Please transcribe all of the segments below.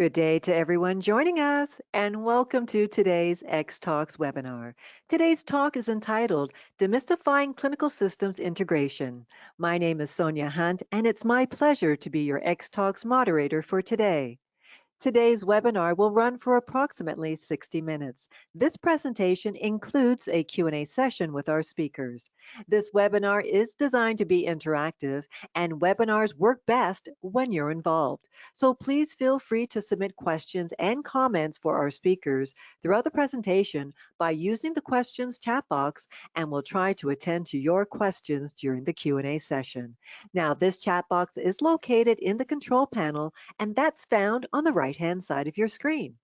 Good day to everyone joining us, and welcome to today's X Talks webinar. Today's talk is entitled Demystifying Clinical Systems Integration. My name is Sonia Hunt, and it's my pleasure to be your X Talks moderator for today. Today's webinar will run for approximately 60 minutes. This presentation includes a Q&A session with our speakers. This webinar is designed to be interactive, and webinars work best when you're involved. So please feel free to submit questions and comments for our speakers throughout the presentation by using the questions chat box, and we'll try to attend to your questions during the Q&A session. Now, this chat box is located in the control panel, and that's found on the right-hand side of your screen.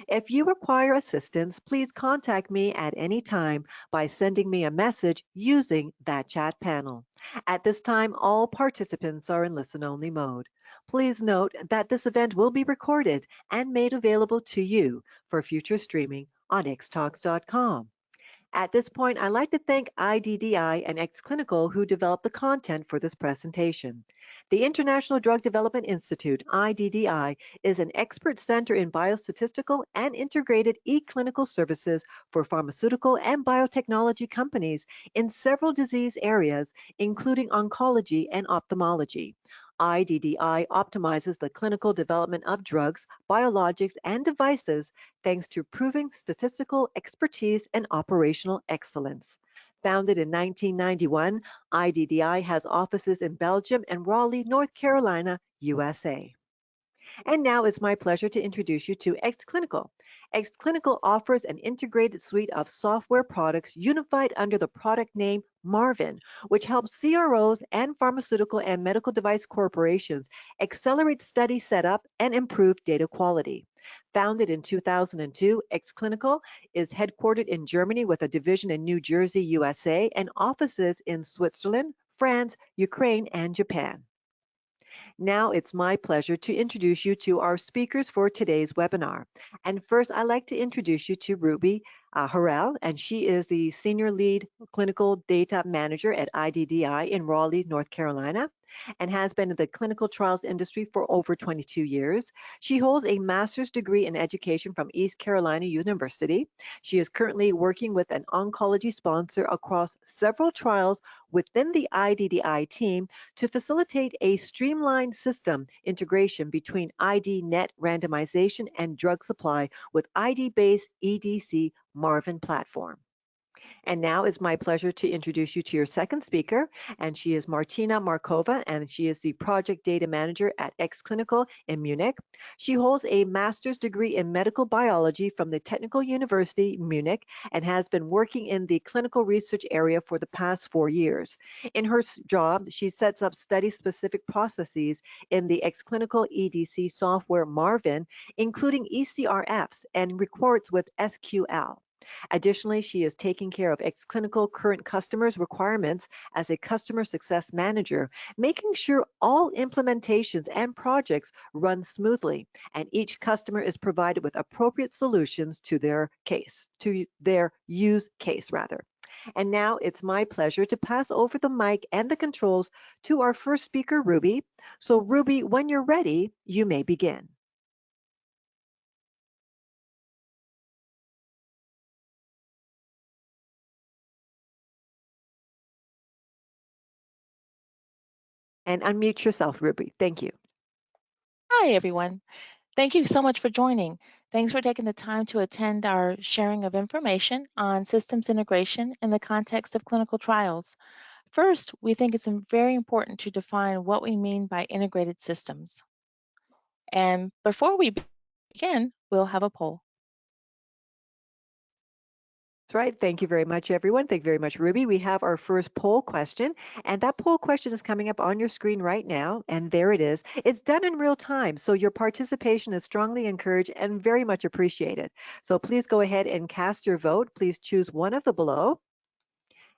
If you require assistance, please contact me at any time by sending me a message using that chat panel. At this time, all participants are in listen-only mode. Please note that this event will be recorded and made available to you for future streaming on xtalks.com. At this point, I'd like to thank IDDI and XClinical who developed the content for this presentation. The International Drug Development Institute, IDDI, is an expert center in biostatistical and integrated e-clinical services for pharmaceutical and biotechnology companies in several disease areas, including oncology and ophthalmology. IDDI optimizes the clinical development of drugs, biologics, and devices thanks to proven statistical expertise and operational excellence. Founded in 1991, IDDI has offices in Belgium and Raleigh, North Carolina, USA. And now it's my pleasure to introduce you to XClinical. XClinical offers an integrated suite of software products unified under the product name Marvin, which helps CROs and pharmaceutical and medical device corporations accelerate study setup and improve data quality. Founded in 2002, XClinical is headquartered in Germany with a division in New Jersey, USA, and offices in Switzerland, France, Ukraine, and Japan. Now it's my pleasure to introduce you to our speakers for today's webinar. And first, I'd like to introduce you to Ruby Harrell, and she is the Senior Lead Clinical Data Manager at IDDI in Raleigh, North Carolina, and has been in the clinical trials industry for over 22 years. She holds a master's degree in education from East Carolina University. She is currently working with an oncology sponsor across several trials within the IDDI team to facilitate a streamlined system integration between IDNet randomization and drug supply with ID-based EDC Marvin platform. And now it's my pleasure to introduce you to your second speaker, and she is Martina Markova, and she is the Project Data Manager at XClinical in Munich. She holds a master's degree in medical biology from the Technical University Munich and has been working in the clinical research area for the past 4 years. In her job, she sets up study-specific processes in the XClinical EDC software Marvin, including ECRFs, and records with SQL. Additionally, she is taking care of XClinical current customers' requirements as a customer success manager, making sure all implementations and projects run smoothly, and each customer is provided with appropriate solutions to their use case rather. And now it's my pleasure to pass over the mic and the controls to our first speaker, Ruby. So Ruby, when you're ready, you may begin. And unmute yourself, Ruby. Thank you. Hi, everyone. Thank you so much for joining. Thanks for taking the time to attend our sharing of information on systems integration in the context of clinical trials. First, we think it's very important to define what we mean by integrated systems. And before we begin, we'll have a poll. That's right. Thank you very much, everyone. Thank you very much, Ruby. We have our first poll question, and that poll question is coming up on your screen right now, and there it is. It's done in real time, so your participation is strongly encouraged and very much appreciated. So please go ahead and cast your vote. Please choose one of the below,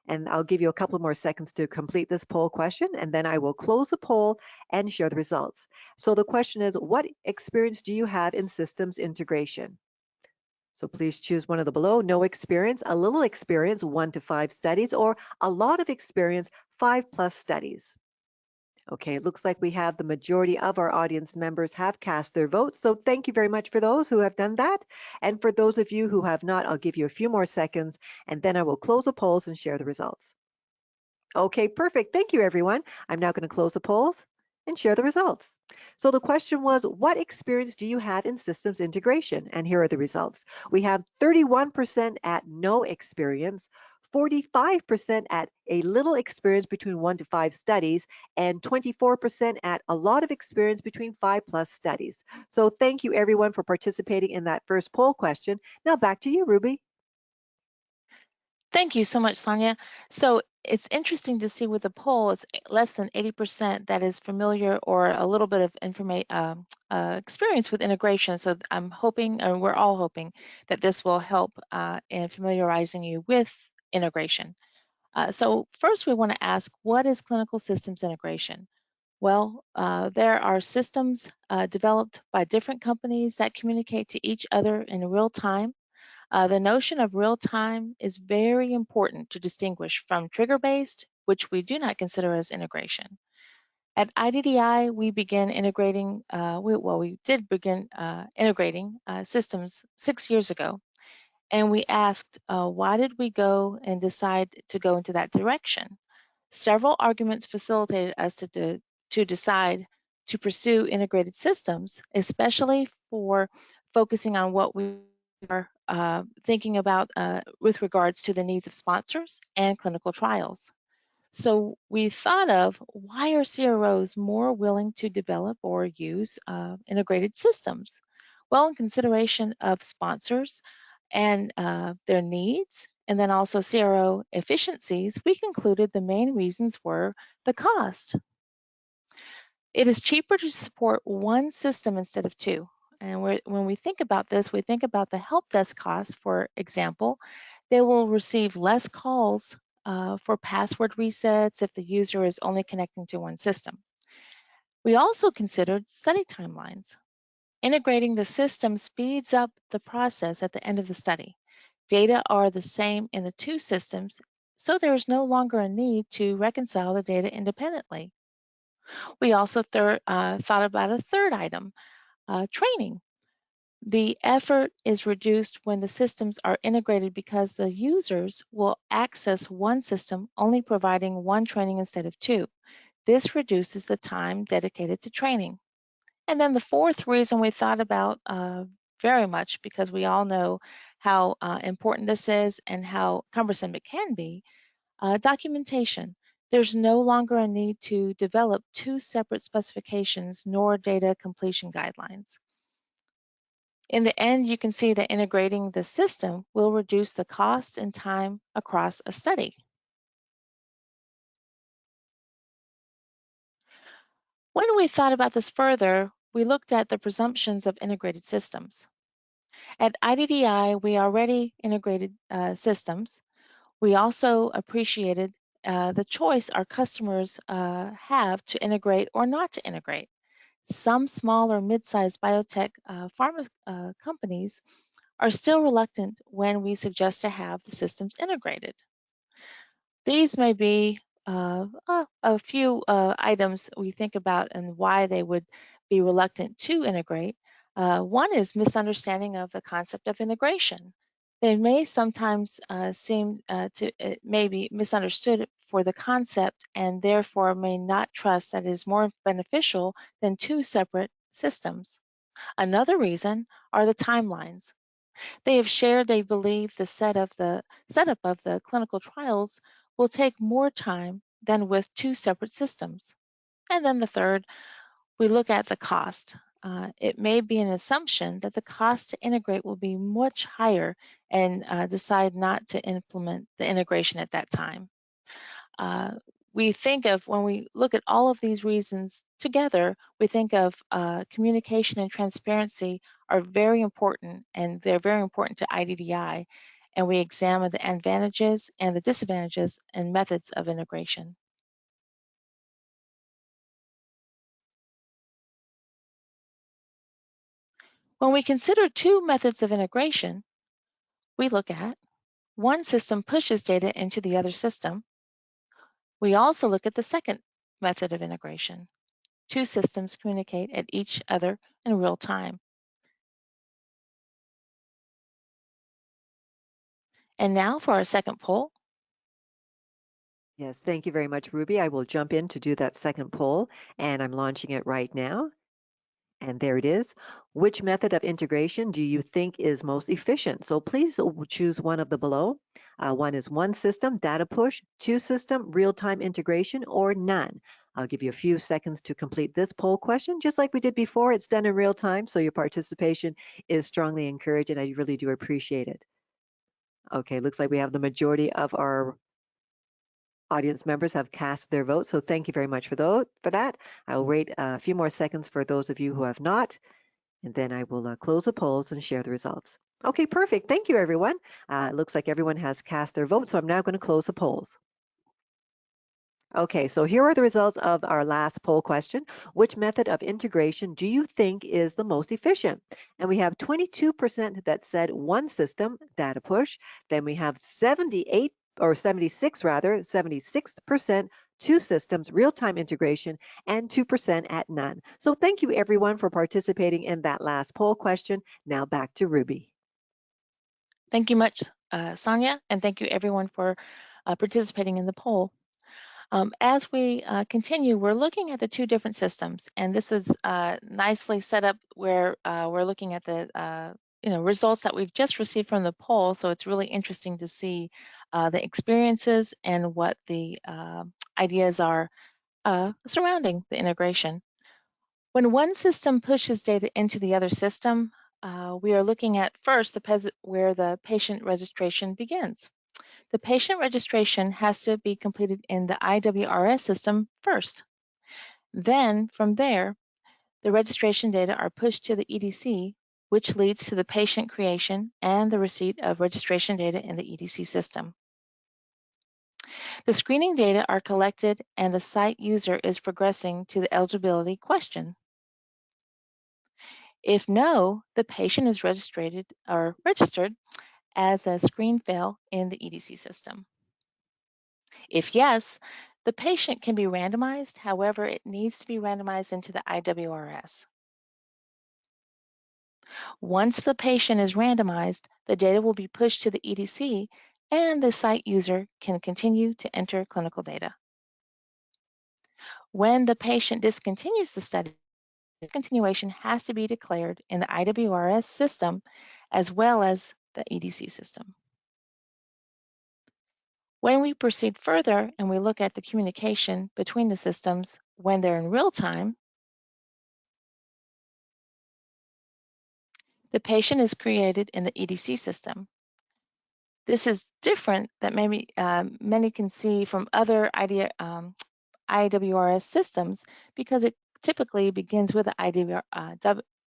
and I'll give you a couple more seconds to complete this poll question, and then I will close the poll and share the results. So the question is, what experience do you have in systems integration? So please choose one of the below: no experience, a little experience, 1 to 5 studies, or a lot of experience, 5+ studies. Okay, it looks like we have the majority of our audience members have cast their votes. So thank you very much for those who have done that. And for those of you who have not, I'll give you a few more seconds and then I will close the polls and share the results. Okay, perfect. Thank you, everyone. I'm now going to close the polls and share the results. So the question was, what experience do you have in systems integration? And here are the results. We have 31% at no experience, 45% at a little experience between 1 to 5 studies, and 24% at a lot of experience between 5+ studies. So thank you, everyone, for participating in that first poll question. Now back to you, Ruby. Thank you so much, Sonia. So it's interesting to see with the poll, it's less than 80% that is familiar or a little bit of experience with integration. So I'm hoping, or we're all hoping, that this will help in familiarizing you with integration. So first we want to ask, what is clinical systems integration? Well, there are systems developed by different companies that communicate to each other in real time. The notion of real time is very important to distinguish from trigger-based, which we do not consider as integration. At IDDI, we began integrating, we did begin integrating systems 6 years ago. And we asked, why did we go and decide to go into that direction? Several arguments facilitated us to decide to pursue integrated systems, especially for focusing on what we are thinking about with regards to the needs of sponsors and clinical trials. So we thought of, why are CROs more willing to develop or use integrated systems? Well, in consideration of sponsors and their needs, and then also CRO efficiencies, we concluded the main reasons were the cost. It is cheaper to support one system instead of two. And when we think about this, we think about the help desk costs, for example. They will receive less calls for password resets if the user is only connecting to one system. We also considered study timelines. Integrating the system speeds up the process at the end of the study. Data are the same in the two systems, so there is no longer a need to reconcile the data independently. We also thought about a third item, training. The effort is reduced when the systems are integrated because the users will access one system, only providing one training instead of two. This reduces the time dedicated to training. And then the fourth reason we thought about very much, because we all know how important this is and how cumbersome it can be, documentation. There's no longer a need to develop two separate specifications nor data completion guidelines. In the end, you can see that integrating the system will reduce the cost and time across a study. When we thought about this further, we looked at the presumptions of integrated systems. At IDDI, we already integrated systems. We also appreciated the choice our customers have to integrate or not to integrate. Some small or mid-sized biotech pharma companies are still reluctant when we suggest to have the systems integrated. These may be a few items we think about and why they would be reluctant to integrate. One is misunderstanding of the concept of integration. They may sometimes seem to maybe misunderstood for the concept and therefore may not trust that it is more beneficial than two separate systems. Another reason are the timelines. They have shared they believe the setup of the clinical trials will take more time than with two separate systems. And then the third, we look at the cost. It may be an assumption that the cost to integrate will be much higher and decide not to implement the integration at that time. We think of, when we look at all of these reasons together, we think of communication and transparency are very important, and they're very important to IDDI, and we examine the advantages and the disadvantages and methods of integration. When we consider two methods of integration, we look at one system pushes data into the other system. We also look at the second method of integration. Two systems communicate at each other in real time. And now for our second poll. Yes, thank you very much, Ruby. I will jump in to do that second poll, and I'm launching it right now. And there it is. Which method of integration do you think is most efficient? So please choose one of the below. One is one system, data push, two system, real-time integration, or none. I'll give you a few seconds to complete this poll question. Just like we did before, it's done in real time, so your participation is strongly encouraged, and I really do appreciate it. Okay, looks like we have the majority of our audience members have cast their vote, so thank you very much for that. I will wait a few more seconds for those of you who have not, and then I will close the polls and share the results. Okay, perfect. Thank you, everyone. It looks like everyone has cast their vote, so I'm now going to close the polls. Okay, so here are the results of our last poll question. Which method of integration do you think is the most efficient? And we have 22% that said one system, data push. Then we have 78 or 76 rather, 76% two systems, real-time integration, and 2% at none. So thank you everyone for participating in that last poll question. Now back to Ruby. Thank you much, Sonia, and thank you everyone for participating in the poll. As we continue, we're looking at the two different systems, and this is nicely set up where we're looking at the results that we've just received from the poll. So it's really interesting to see the experiences and what the ideas are surrounding the integration. When one system pushes data into the other system, we are looking at first where the patient registration begins. The patient registration has to be completed in the IWRS system first. Then, from there, the registration data are pushed to the EDC, which leads to the patient creation and the receipt of registration data in the EDC system. The screening data are collected and the site user is progressing to the eligibility question. If no, the patient is registered as a screen fail in the EDC system. If yes, the patient can be randomized. However, it needs to be randomized into the IWRS. Once the patient is randomized, the data will be pushed to the EDC and the site user can continue to enter clinical data. When the patient discontinues the study, discontinuation has to be declared in the IWRS system as well as the EDC system. When we proceed further and we look at the communication between the systems when they're in real time, the patient is created in the EDC system. This is different that maybe many can see from other IWRS systems because it typically begins with the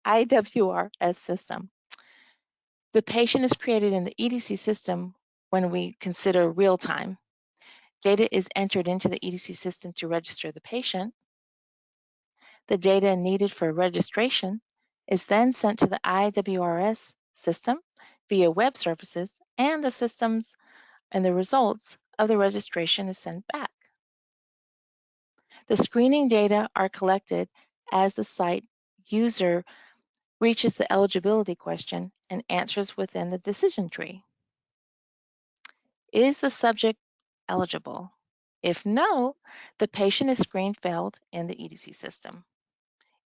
IWRS system. The patient is created in the EDC system when we consider real time. Data is entered into the EDC system to register the patient. The data needed for registration is then sent to the IWRS system via web services, and the systems and the results of the registration is sent back. The screening data are collected as the site user reaches the eligibility question and answers within the decision tree. Is the subject eligible? If no, the patient is screen failed in the EDC system.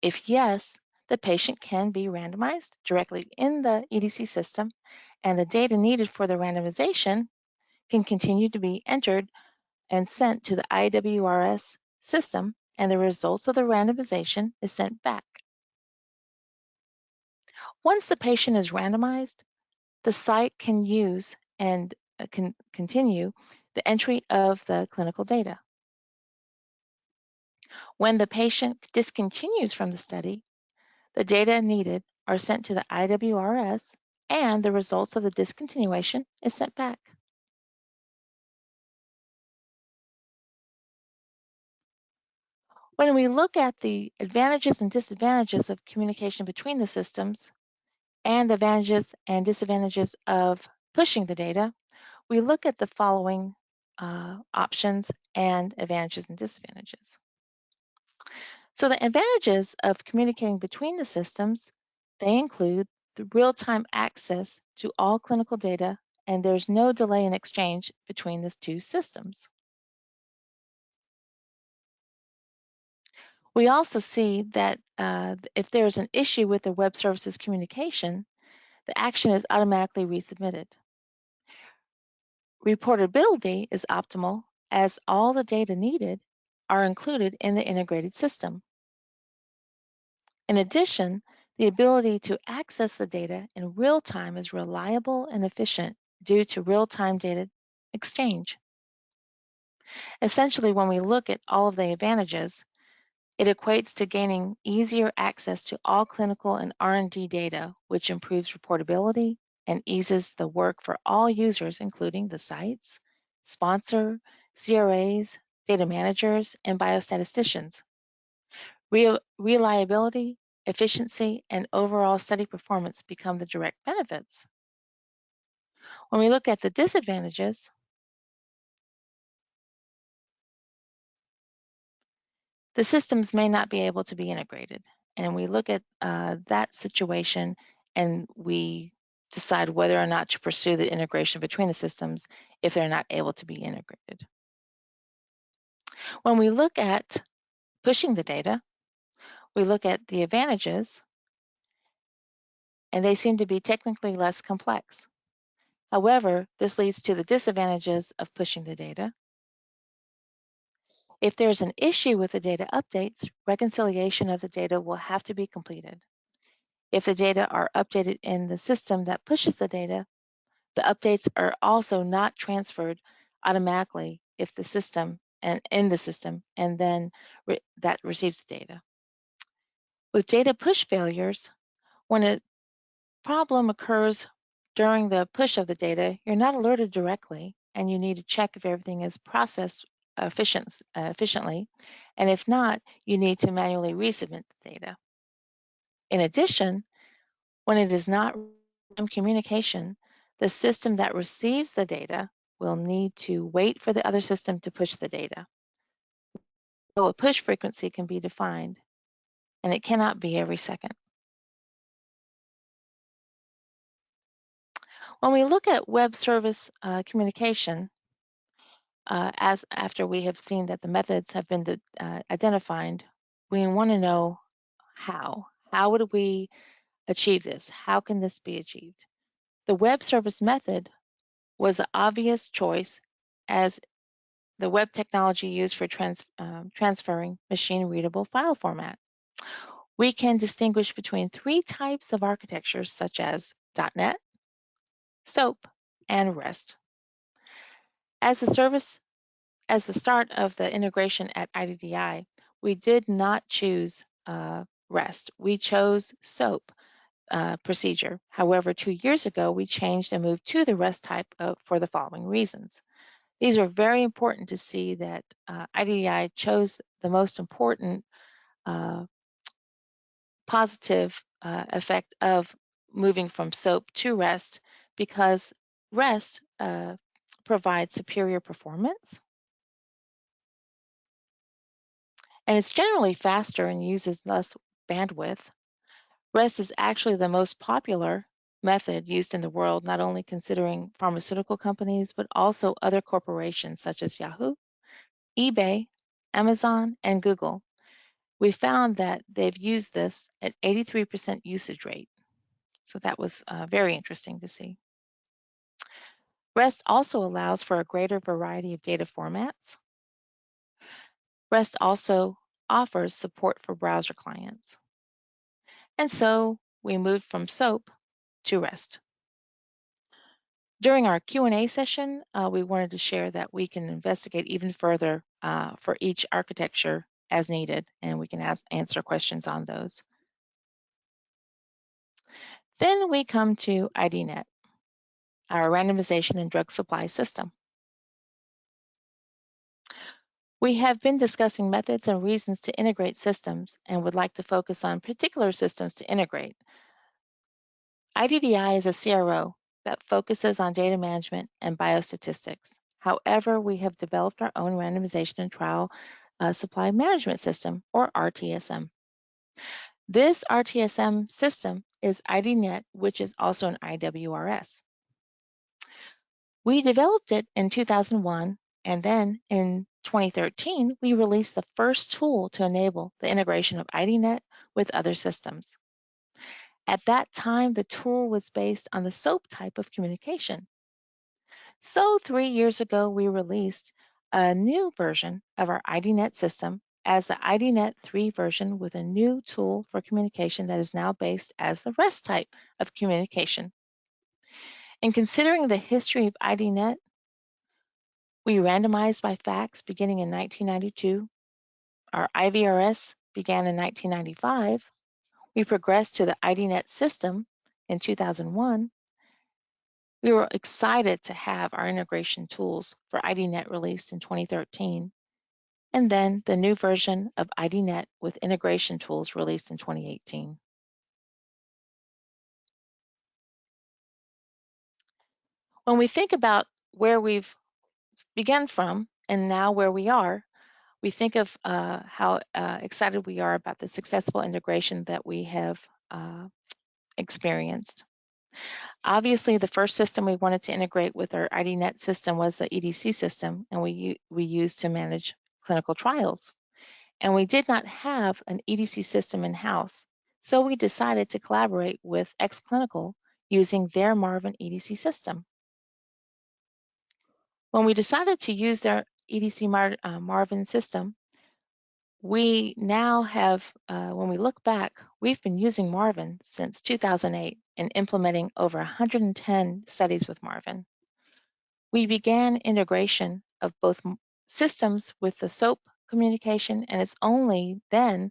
If yes, the patient can be randomized directly in the EDC system, and the data needed for the randomization can continue to be entered and sent to the IWRS system, and the results of the randomization is sent back. Once the patient is randomized, the site can use and can continue the entry of the clinical data. When the patient discontinues from the study, the data needed are sent to the IWRS, and the results of the discontinuation is sent back. When we look at the advantages and disadvantages of communication between the systems and the advantages and disadvantages of pushing the data, we look at the following options and advantages and disadvantages. So the advantages of communicating between the systems, they include the real-time access to all clinical data, and there's no delay in exchange between the two systems. We also see that if there's an issue with the web services communication, the action is automatically resubmitted. Reportability is optimal as all the data needed are included in the integrated system. In addition, the ability to access the data in real time is reliable and efficient due to real-time data exchange. Essentially, when we look at all of the advantages, it equates to gaining easier access to all clinical and R&D data, which improves reportability and eases the work for all users, including the sites, sponsor, CRAs, data managers, and biostatisticians. Reliability, efficiency, and overall study performance become the direct benefits. When we look at the disadvantages, the systems may not be able to be integrated. And we look at that situation and we decide whether or not to pursue the integration between the systems if they're not able to be integrated. When we look at pushing the data, we look at the advantages, and they seem to be technically less complex. However, this leads to the disadvantages of pushing the data. If there's an issue with the data updates, reconciliation of the data will have to be completed. If the data are updated in the system that pushes the data, the updates are also not transferred automatically if the system and in the system and then that receives the data. With data push failures, when a problem occurs during the push of the data, you're not alerted directly and you need to check if everything is processed efficiently. And if not, you need to manually resubmit the data. In addition, when it is not communication, the system that receives the data will need to wait for the other system to push the data. So a push frequency can be defined, and it cannot be every second. When we look at web service communication, as after we have seen that the methods have been identified, we want to know how. How would we achieve this? How can this be achieved? The web service method was an obvious choice as the web technology used for transferring machine-readable file format. We can distinguish between three types of architectures such as .NET, SOAP, and REST. As the start of the integration at IDDI, we did not choose REST. We chose SOAP procedure. However, 2 years ago, we changed and moved to the REST type for the following reasons. These are very important to see that IDDI chose the most important positive effect of moving from SOAP to REST because REST provides superior performance, and it's generally faster and uses less bandwidth. REST is actually the most popular method used in the world, not only considering pharmaceutical companies, but also other corporations such as Yahoo, eBay, Amazon, and Google. We found that they've used this at 83% usage rate. So that was very interesting to see. REST also allows for a greater variety of data formats. REST also offers support for browser clients. And so we moved from SOAP to REST. During our Q&A session, we wanted to share that we can investigate even further for each architecture as needed, and we can answer questions on those. Then we come to IDNet, our randomization and drug supply system. We have been discussing methods and reasons to integrate systems and would like to focus on particular systems to integrate. IDDI is a CRO that focuses on data management and biostatistics. However, we have developed our own randomization and trial Supply Management System, or RTSM. This RTSM system is IDNet, which is also an IWRS. We developed it in 2001, and then in 2013, we released the first tool to enable the integration of IDNet with other systems. At that time, the tool was based on the SOAP type of communication. So 3 years ago, we released a new version of our IDNet system as the IDNet 3 version with a new tool for communication that is now based as the REST type of communication. In considering the history of IDNet, we randomized by fax beginning in 1992. Our IVRS began in 1995. We progressed to the IDNet system in 2001. We were excited to have our integration tools for IDNet released in 2013, and then the new version of IDNet with integration tools released in 2018. When we think about where we've begun from and now where we are, we think of how excited we are about the successful integration that we have experienced. Obviously, the first system we wanted to integrate with our IDNet system was the EDC system, and we used to manage clinical trials. And we did not have an EDC system in-house, so we decided to collaborate with XClinical using their Marvin EDC system. When we decided to use their EDC Marvin system, we now have, when we look back, we've been using Marvin since 2008 and implementing over 110 studies with Marvin. We began integration of both systems with the SOAP communication, and it's only then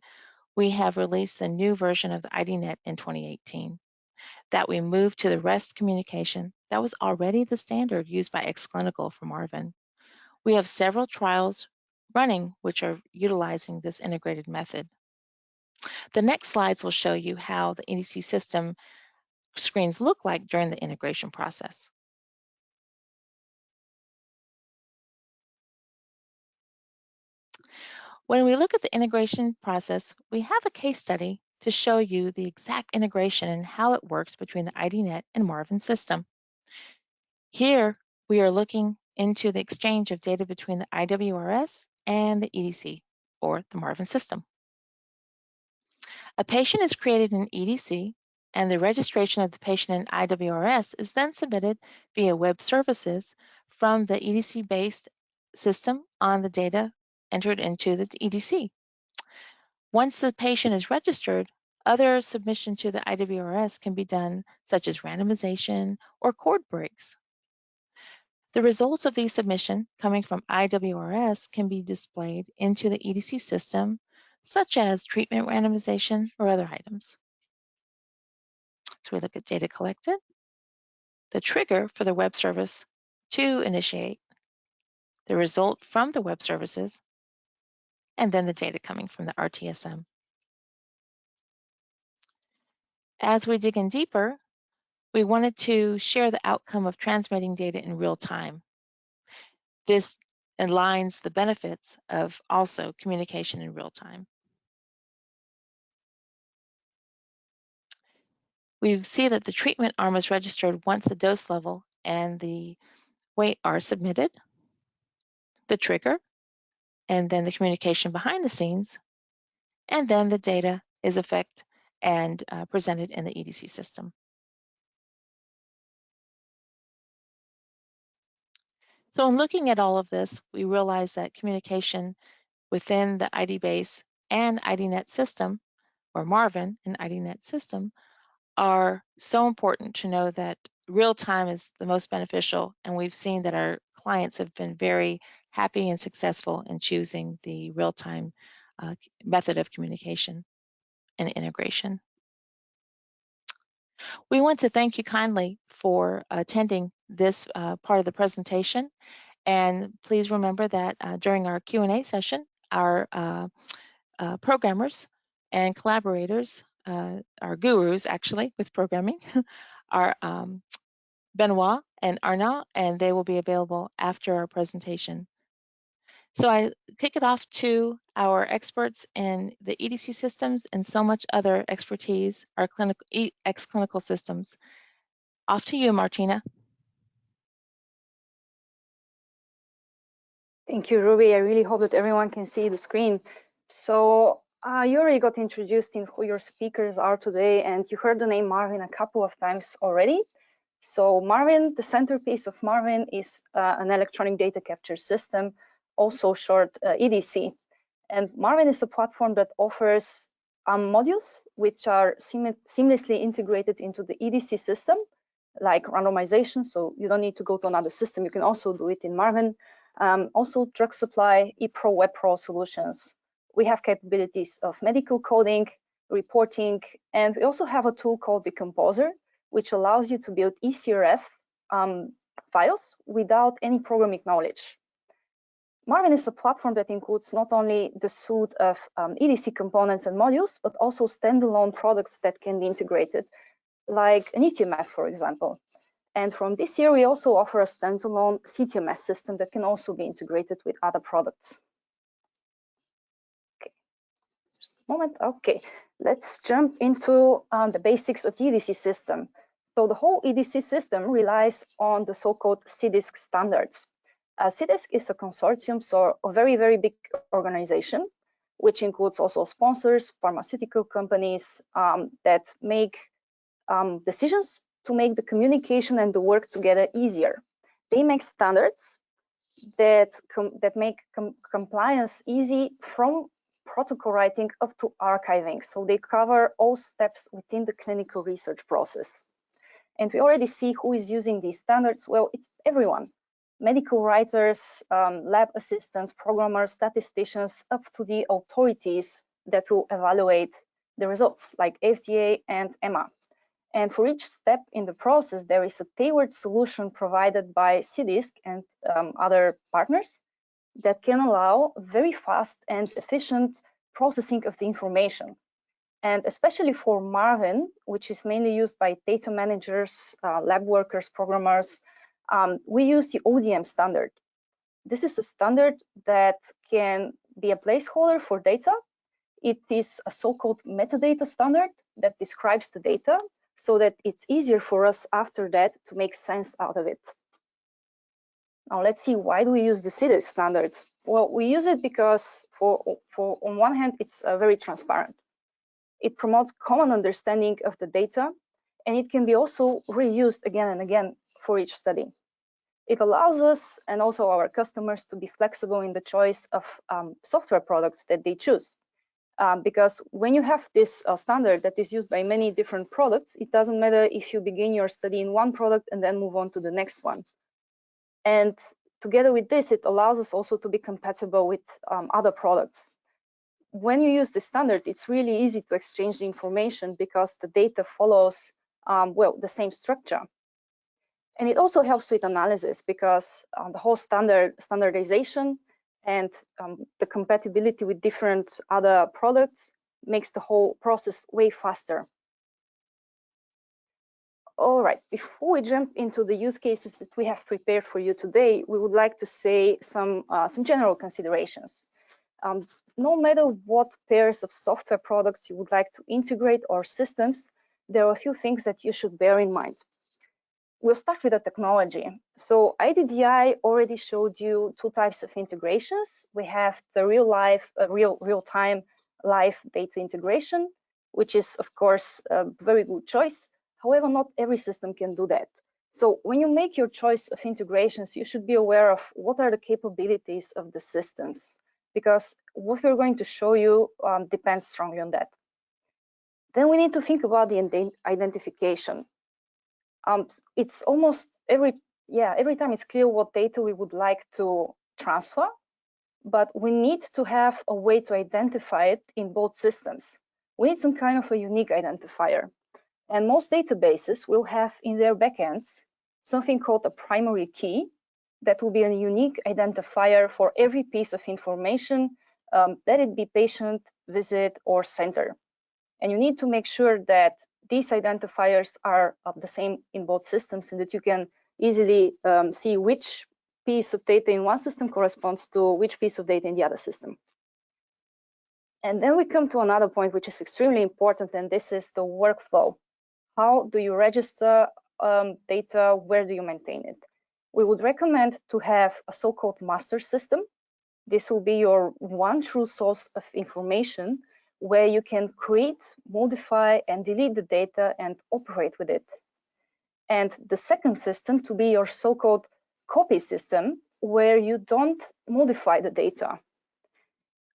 we have released the new version of the IDNet in 2018 that we moved to the REST communication that was already the standard used by XClinical for Marvin. We have several trials running which are utilizing this integrated method. The next slides will show you how the EDC system screens look like during the integration process. When we look at the integration process, we have a case study to show you the exact integration and how it works between the IDNet and Marvin system. Here, we are looking into the exchange of data between the IWRS and the EDC, or the Marvin system. A patient is created in EDC, and the registration of the patient in IWRS is then submitted via web services from the EDC-based system on the data entered into the EDC. Once the patient is registered, other submission to the IWRS can be done, such as randomization or cord breaks. The results of these submissions coming from IWRS can be displayed into the EDC system, such as treatment randomization or other items. So we look at data collected, the trigger for the web service to initiate, the result from the web services, and then the data coming from the RTSM. As we dig in deeper, we wanted to share the outcome of transmitting data in real time. This aligns the benefits of also communication in real time. We see that the treatment arm is registered once the dose level and the weight are submitted, the trigger, and then the communication behind the scenes, and then the data is effected and presented in the EDC system. So in looking at all of this, we realize that communication within the ID base and IDNet system, or Marvin and IDNet system, are so important to know that real time is the most beneficial, and we've seen that our clients have been very happy and successful in choosing the real-time method of communication and integration. We want to thank you kindly for attending this part of the presentation, and please remember that during our Q&A session, our programmers and collaborators, our gurus actually with programming, are Benoit and Arnaud, and they will be available after our presentation. So I kick it off to our experts in the EDC systems and so much other expertise, our clinical systems. Off to you, Martina. Thank you, Ruby. I really hope that everyone can see the screen. So you already got introduced in who your speakers are today, and you heard the name Marvin a couple of times already. So Marvin, the centerpiece of Marvin is an electronic data capture system, also short EDC. And Marvin is a platform that offers modules which are seamlessly integrated into the EDC system, like randomization. So you don't need to go to another system. You can also do it in Marvin. Also drug supply, ePro, WebPro solutions. We have capabilities of medical coding, reporting, and we also have a tool called the Composer, which allows you to build eCRF files without any programming knowledge. Marvin is a platform that includes not only the suite of EDC components and modules, but also standalone products that can be integrated, like an CTMS, for example. And from this year, we also offer a standalone CTMS system that can also be integrated with other products. Okay, just a moment. Okay, let's jump into the basics of the EDC system. So the whole EDC system relies on the so-called CDISC standards. CDISC is a consortium, so a very, very big organization, which includes also sponsors, pharmaceutical companies that make decisions to make the communication and the work together easier. They make standards that make compliance easy from protocol writing up to archiving. So they cover all steps within the clinical research process. And we already see who is using these standards. Well, it's everyone. Medical writers, lab assistants, programmers, statisticians, up to the authorities that will evaluate the results, like FDA and EMA. And for each step in the process, there is a tailored solution provided by CDISC and other partners that can allow very fast and efficient processing of the information. And especially for Marvin, which is mainly used by data managers, lab workers, programmers, we use the ODM standard. This is a standard that can be a placeholder for data. It is a so-called metadata standard that describes the data so that it's easier for us after that to make sense out of it. Now let's see, why do we use the CDISC standards? Well, we use it because on one hand, it's very transparent. It promotes common understanding of the data, and it can be also reused again and again for each study. It allows us and also our customers to be flexible in the choice of software products that they choose. Because when you have this standard that is used by many different products, it doesn't matter if you begin your study in one product and then move on to the next one. And together with this, it allows us also to be compatible with other products. When you use the standard, it's really easy to exchange the information because the data follows well, the same structure. And it also helps with analysis because the whole standardization and the compatibility with different other products makes the whole process way faster. All right, before we jump into the use cases that we have prepared for you today, we would like to say some general considerations. No matter what pairs of software products you would like to integrate or systems, there are a few things that you should bear in mind. We'll start with the technology. So IDDI already showed you two types of integrations. We have the real-time live data integration, which is of course a very good choice. However, not every system can do that. So when you make your choice of integrations, you should be aware of what are the capabilities of the systems, because what we're going to show you depends strongly on that. Then we need to think about the identification. It's almost every time it's clear what data we would like to transfer, but we need to have a way to identify it in both systems. We need some kind of a unique identifier. And most databases will have in their backends something called a primary key that will be a unique identifier for every piece of information, let it be patient, visit, or center. And you need to make sure that these identifiers are the same in both systems and that you can easily see which piece of data in one system corresponds to which piece of data in the other system. And then we come to another point, which is extremely important, and this is the workflow. How do you register data? Where do you maintain it? We would recommend to have a so-called master system. This will be your one true source of information where you can create, modify, and delete the data and operate with it. And the second system to be your so-called copy system, where you don't modify the data.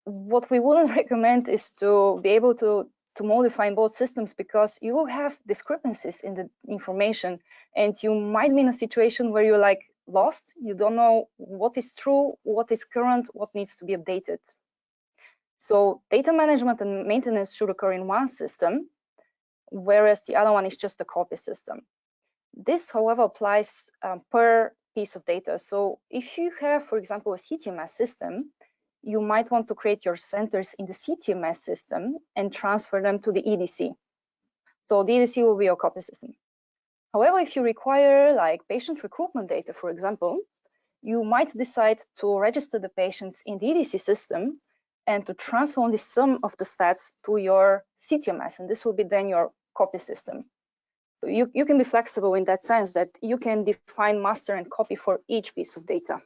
What we wouldn't recommend is to be able to modify in both systems, because you will have discrepancies in the information, and you might be in a situation where you're like lost. You don't know what is true, what is current, what needs to be updated. So data management and maintenance should occur in one system, whereas the other one is just a copy system. This, however, applies per piece of data. So if you have, for example, a CTMS system, you might want to create your centers in the CTMS system and transfer them to the EDC. So the EDC will be your copy system. However, if you require like patient recruitment data, for example, you might decide to register the patients in the EDC system and to transfer only some of the stats to your CTMS, and this will be then your copy system. So you can be flexible in that sense that you can define master and copy for each piece of data.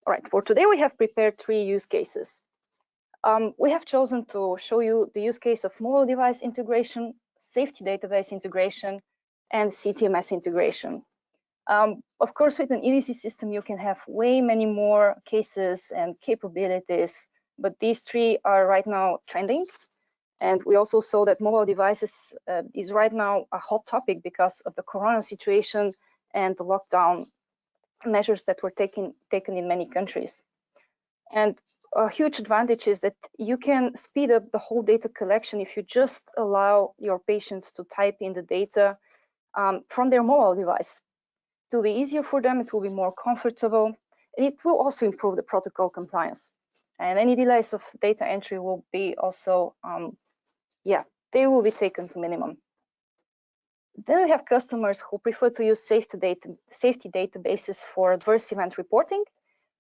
All right, for today we have prepared 3 use cases. We have chosen to show you the use case of mobile device integration, safety database integration, and CTMS integration. Of course, with an EDC system, you can have way many more cases and capabilities, but these 3 are right now trending. And we also saw that mobile devices is right now a hot topic because of the corona situation and the lockdown measures that were taken in many countries. And a huge advantage is that you can speed up the whole data collection if you just allow your patients to type in the data from their mobile device. It will be easier for them, it will be more comfortable, and it will also improve the protocol compliance. And any delays of data entry will be also, they will be taken to minimum. Then we have customers who prefer to use safety databases for adverse event reporting,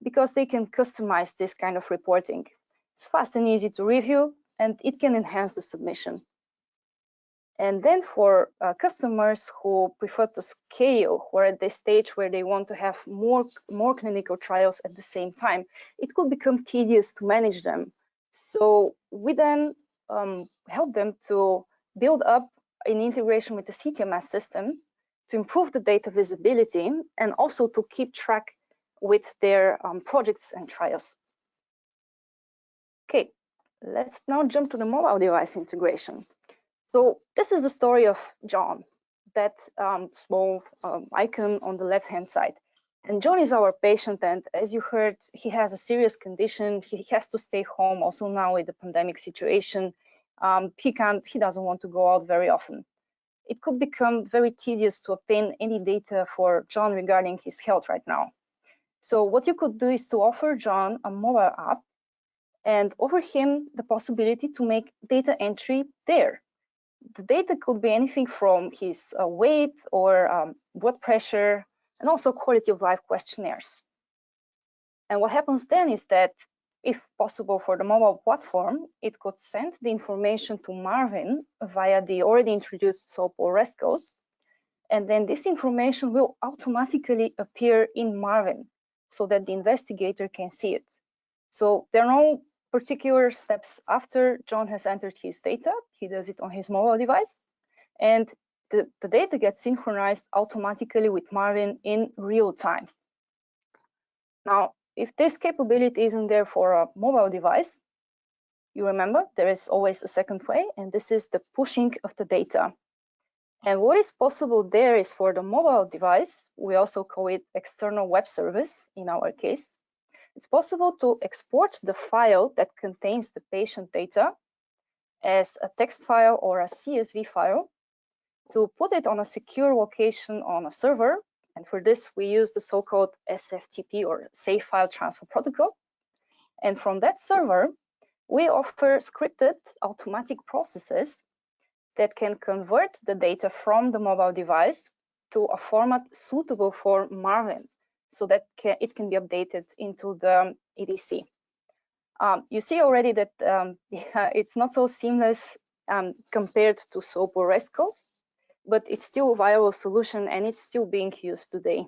because they can customize this kind of reporting. It's fast and easy to review, and it can enhance the submission. And then for customers who prefer to scale, who are at the stage where they want to have more clinical trials at the same time, it could become tedious to manage them. So we then help them to build up an integration with the CTMS system to improve the data visibility and also to keep track with their projects and trials. Okay, let's now jump to the mobile device integration. So this is the story of John, that small icon on the left-hand side. And John is our patient, and as you heard, he has a serious condition. He has to stay home also now with the pandemic situation. He doesn't want to go out very often. It could become very tedious to obtain any data for John regarding his health right now. So what you could do is to offer John a mobile app and offer him the possibility to make data entry there. The data could be anything from his weight or blood pressure, and also quality of life questionnaires. And what happens then is that, if possible for the mobile platform, it could send the information to Marvin via the already introduced SOAP or REST calls, and then this information will automatically appear in Marvin so that the investigator can see it. So there are no particular steps after John has entered his data. He does it on his mobile device, and the data gets synchronized automatically with Marvin in real time. Now, if this capability isn't there for a mobile device, you remember there is always a second way, and this is the pushing of the data. And what is possible there is, for the mobile device, we also call it external web service in our case, it's possible to export the file that contains the patient data as a text file or a CSV file, to put it on a secure location on a server. And for this, we use the so-called SFTP or Safe File Transfer Protocol. And from that server, we offer scripted automatic processes that can convert the data from the mobile device to a format suitable for Marvin. so that it can be updated into the EDC. You see already that it's not so seamless compared to SOAP or REST calls, but it's still a viable solution and it's still being used today.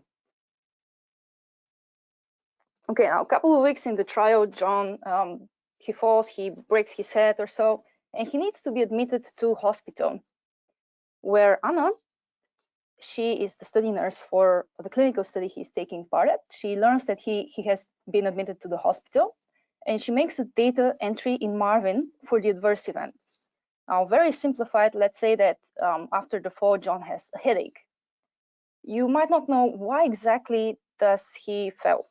Okay, now a couple of weeks in the trial, John, he falls, he breaks his head or so, and he needs to be admitted to hospital, where Anna, she is the study nurse for the clinical study he's taking part at. She learns that he has been admitted to the hospital, and she makes a data entry in Marvin for the adverse event. Now, very simplified, let's say that after the fall, John has a headache. You might not know why exactly does he fell.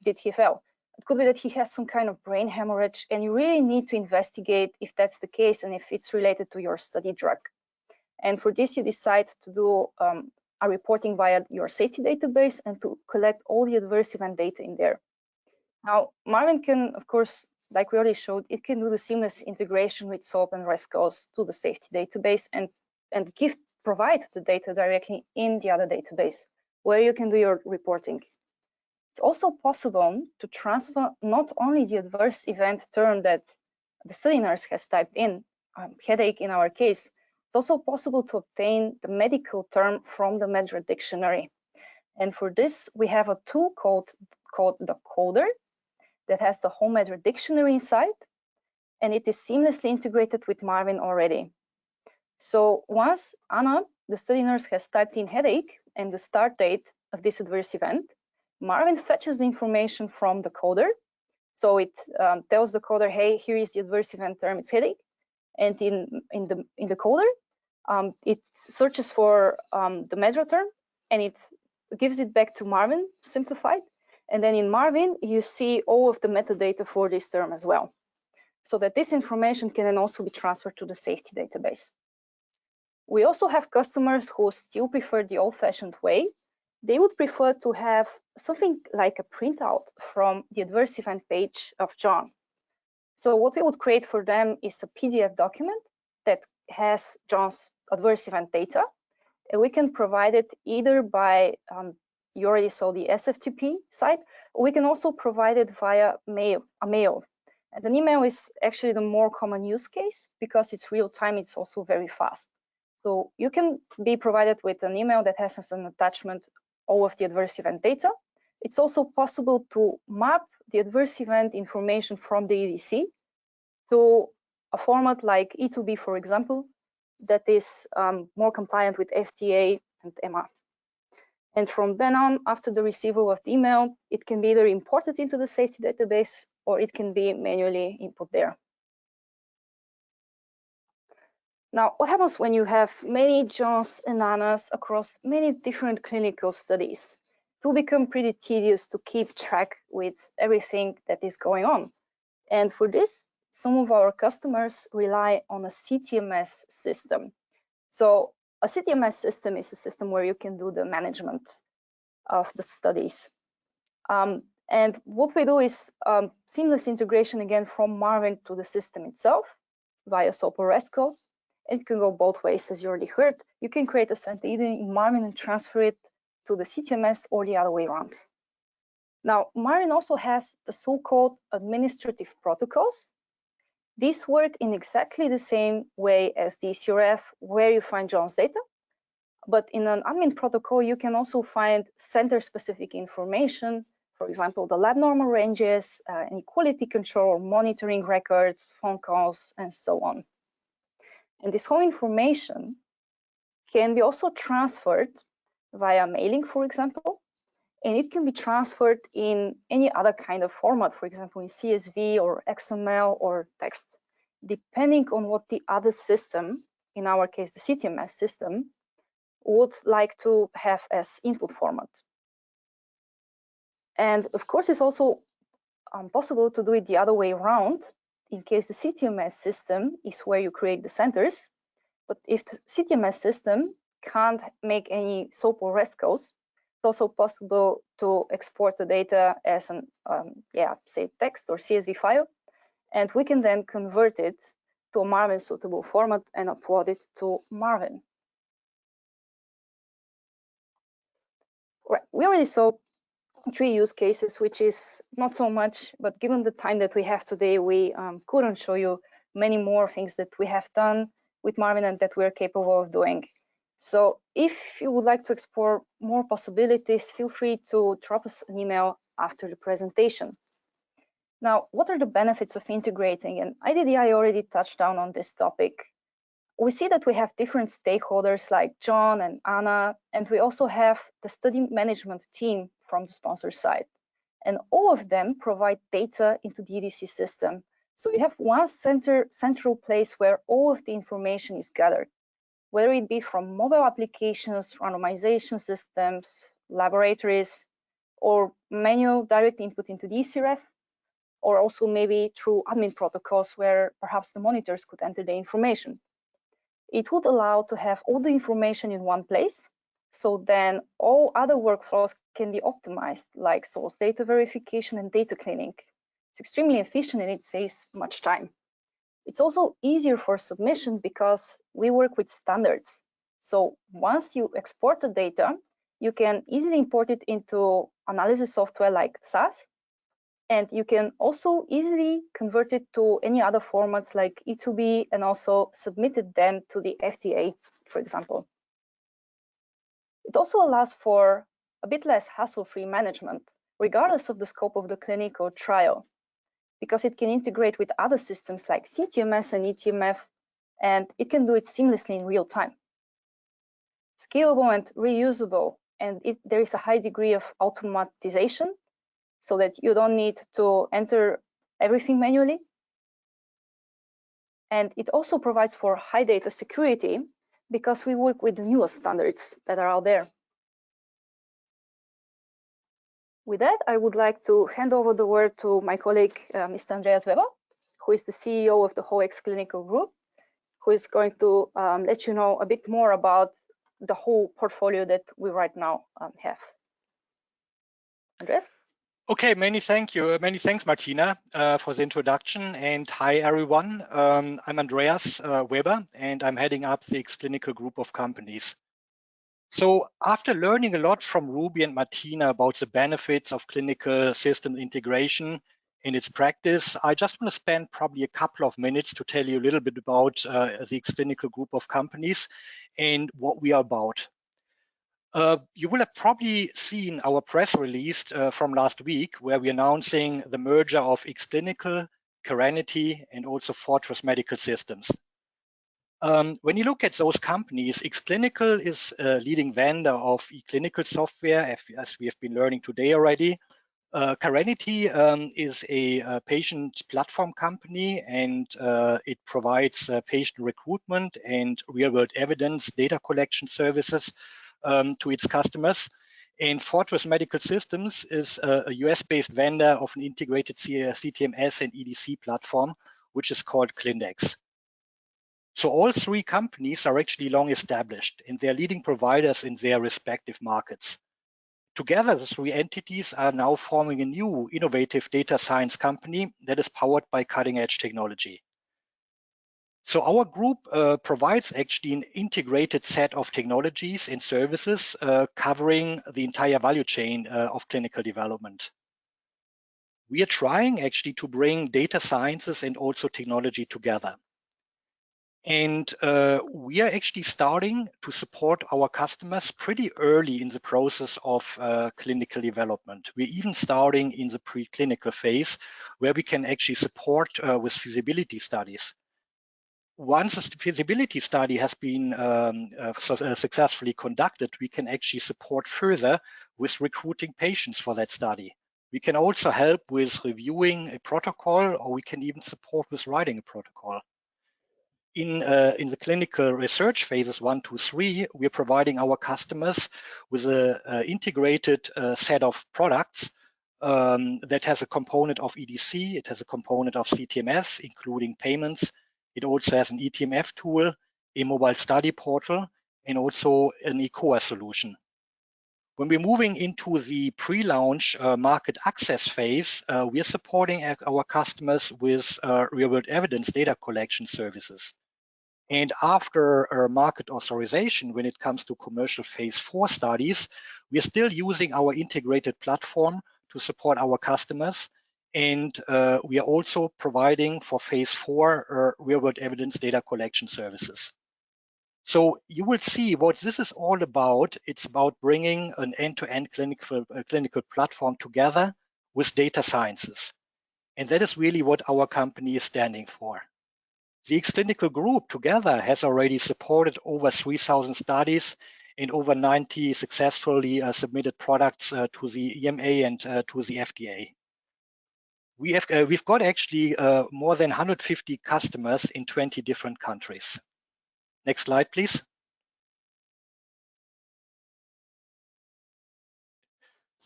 Did he fall? It could be that he has some kind of brain hemorrhage, and you really need to investigate if that's the case and if it's related to your study drug. And for this, you decide to do a reporting via your safety database and to collect all the adverse event data in there. Now, Marvin can, of course, like we already showed, it can do the seamless integration with SOAP and REST calls to the safety database and provide the data directly in the other database where you can do your reporting. It's also possible to transfer not only the adverse event term that the study nurse has typed in, headache in our case, it's also possible to obtain the medical term from the MedDRA dictionary. And for this, we have a tool called the Coder that has the whole MedDRA dictionary inside, and it is seamlessly integrated with Marvin already. So once Anna, the study nurse, has typed in headache and the start date of this adverse event, Marvin fetches the information from the coder. So it tells the coder, hey, here is the adverse event term, it's headache. And in the coder, it searches for the MedDRA term and it gives it back to Marvin, simplified. And then in Marvin, you see all of the metadata for this term as well, so that this information can then also be transferred to the safety database. We also have customers who still prefer the old-fashioned way. They would prefer to have something like a printout from the adverse event page of John. So what we would create for them is a PDF document that has John's adverse event data, and we can provide it either by, you already saw the SFTP site, or we can also provide it via a mail. And an email is actually the more common use case because it's real time, it's also very fast. So you can be provided with an email that has as an attachment all of the adverse event data. It's also possible to map the adverse event information from the EDC to a format like E2B, for example, that is more compliant with FDA and EMA. And from then on, after the receival of the email, it can be either imported into the safety database or it can be manually input there. Now, what happens when you have many Johns and Annas across many different clinical studies? It will become pretty tedious to keep track with everything that is going on. And for this, some of our customers rely on a CTMS system. So a CTMS system is a system where you can do the management of the studies. And what we do is seamless integration again from Marvin to the system itself via SOAP or REST calls. It can go both ways, as you already heard. You can create a center either in Marvin and transfer it to the CTMS or the other way around. Now, Marvin also has the so-called administrative protocols. These work in exactly the same way as the CRF, where you find John's data. But in an admin protocol, you can also find center-specific information, for example, the lab normal ranges, any quality control, monitoring records, phone calls, and so on. And this whole information can be also transferred via mailing, for example, and it can be transferred in any other kind of format, for example, in CSV or XML or text, depending on what the other system, in our case, the CTMS system, would like to have as input format. And of course, it's also possible to do it the other way around, in case the CTMS system is where you create the centers. But if the CTMS system can't make any SOAP or REST calls, it's also possible to export the data as an, say text or CSV file, and we can then convert it to a Marvin suitable format and upload it to Marvin. Right. We already saw 3 use cases, which is not so much, but given the time that we have today, we couldn't show you many more things that we have done with Marvin and that we're capable of doing. So if you would like to explore more possibilities, feel free to drop us an email after the presentation. Now, what are the benefits of integrating? And IDDI already touched down on this topic. We see that we have different stakeholders like John and Anna, and we also have the study management team from the sponsor side. And all of them provide data into the EDC system. So you have one central place where all of the information is gathered, whether it be from mobile applications, randomization systems, laboratories, or manual direct input into the ECRF, or also maybe through admin protocols where perhaps the monitors could enter the information. It would allow to have all the information in one place, so then all other workflows can be optimized, like source data verification and data cleaning. It's extremely efficient and it saves much time. It's also easier for submission because we work with standards. So once you export the data, you can easily import it into analysis software like SAS, and you can also easily convert it to any other formats like E2B and also submit it then to the FDA, for example. It also allows for a bit less hassle-free management, regardless of the scope of the clinical trial, because it can integrate with other systems like CTMS and eTMF, and it can do it seamlessly in real time. Scalable and reusable, and there is a high degree of automatization, so that you don't need to enter everything manually. And it also provides for high data security because we work with the newest standards that are out there. With that, I would like to hand over the word to my colleague, Mr. Andreas Weber, who is the CEO of the Hoex Clinical Group, who is going to let you know a bit more about the whole portfolio that we right now have. Andreas? Okay, many thanks, Martina, for the introduction. And hi, everyone. I'm Andreas Weber, and I'm heading up the X Clinical Group of companies. So after learning a lot from Ruby and Martina about the benefits of clinical system integration in its practice, I just want to spend probably a couple of minutes to tell you a little bit about the X Clinical Group of companies and what we are about. You will have probably seen our press release from last week, where we're announcing the merger of X Clinical, Serenity, and also Fortress Medical Systems. When you look at those companies, X Clinical is a leading vendor of e-clinical software, as we have been learning today already. Serenity is a patient platform company, and it provides patient recruitment and real-world evidence data collection services to its customers. And Fortress Medical Systems is a US-based vendor of an integrated CTMS and EDC platform, which is called Clindex. So all three companies are actually long established, and they're leading providers in their respective markets. Together, the three entities are now forming a new innovative data science company that is powered by cutting-edge technology. So our group provides actually an integrated set of technologies and services covering the entire value chain of clinical development. We are trying actually to bring data sciences and also technology together. And we are actually starting to support our customers pretty early in the process of clinical development. We're even starting in the preclinical phase, where we can actually support with feasibility studies. Once a feasibility study has been successfully conducted, we can actually support further with recruiting patients for that study. We can also help with reviewing a protocol, or we can even support with writing a protocol. In the clinical research phases 1, 2, 3, we're providing our customers with an integrated set of products that has a component of EDC, it has a component of CTMS, including payments. It also has an eTMF tool, a mobile study portal, and also an eCOA solution. When we're moving into the pre-launch market access phase, we are supporting our customers with real-world evidence data collection services. And after market authorization, when it comes to commercial phase 4 studies, we're still using our integrated platform to support our customers. And we are also providing for phase 4 real-world evidence data collection services. So you will see what this is all about. It's about bringing an end-to-end clinical platform together with data sciences. And that is really what our company is standing for. The X-Clinical Group together has already supported over 3,000 studies and over 90 successfully submitted products to the EMA and to the FDA. We've got actually more than 150 customers in 20 different countries. Next slide, please.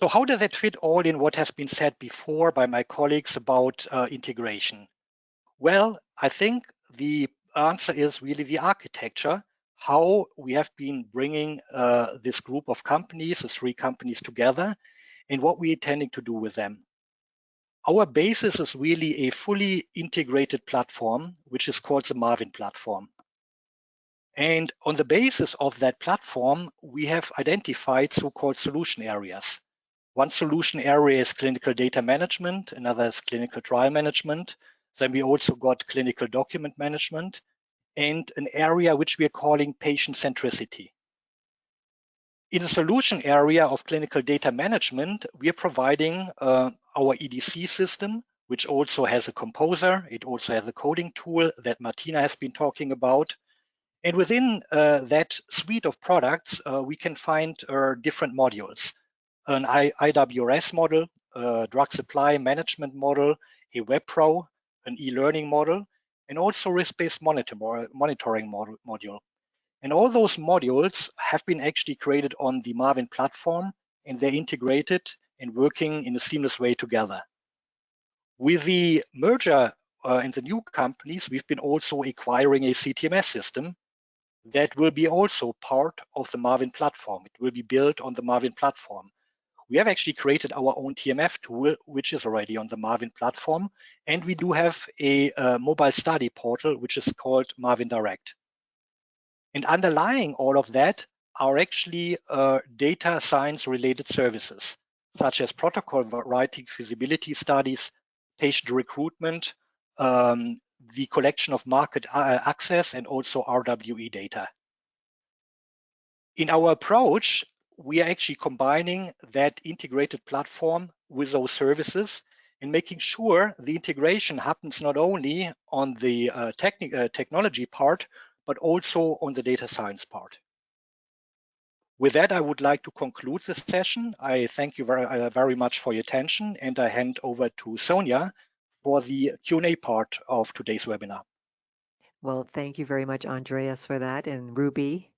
So how does that fit all in what has been said before by my colleagues about integration? Well, I think the answer is really the architecture, how we have been bringing this group of companies, the 3 companies together, and what we're intending to do with them. Our basis is really a fully integrated platform, which is called the Marvin platform. And on the basis of that platform, we have identified so-called solution areas. One solution area is clinical data management, another is clinical trial management. Then we also got clinical document management and an area which we are calling patient centricity. In the solution area of clinical data management, we are providing our EDC system, which also has a composer. It also has a coding tool that Martina has been talking about. And within that suite of products, we can find different modules. An IWRS model, a drug supply management model, a WebPro, an e-learning model, and also risk-based monitoring module. And all those modules have been actually created on the Marvin platform, and they're integrated and working in a seamless way together. With the merger and the new companies, we've been also acquiring a CTMS system that will be also part of the Marvin platform. It will be built on the Marvin platform. We have actually created our own TMF tool, which is already on the Marvin platform. And we do have a mobile study portal, which is called Marvin Direct. And underlying all of that are actually data science related services, such as protocol writing, feasibility studies, patient recruitment, the collection of market access, and also RWE data. In our approach, we are actually combining that integrated platform with those services and making sure the integration happens not only on the technology part, but also on the data science part. With that, I would like to conclude this session. I thank you very much for your attention, and I hand over to Sonia for the Q&A part of today's webinar. Well, thank you very much, Andreas, for that, and Ruby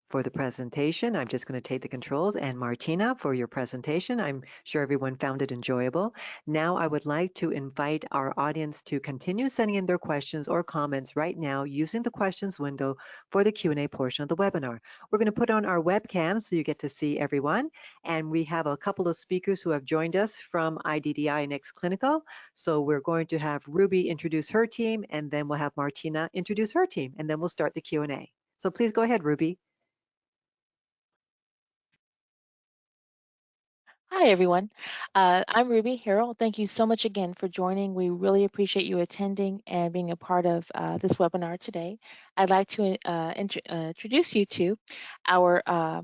for the presentation. I'm just going to take the controls, and Martina for your presentation. I'm sure everyone found it enjoyable. Now I would like to invite our audience to continue sending in their questions or comments right now using the questions window for the Q&A portion of the webinar. We're going to put on our webcam so you get to see everyone. And we have a couple of speakers who have joined us from IDDI and X-Clinical. So we're going to have Ruby introduce her team, and then we'll have Martina introduce her team, and then we'll start the Q&A. So please go ahead, Ruby. Hi, everyone. I'm Ruby Harrell. Thank you so much again for joining. We really appreciate you attending and being a part of this webinar today. I'd like to introduce you to our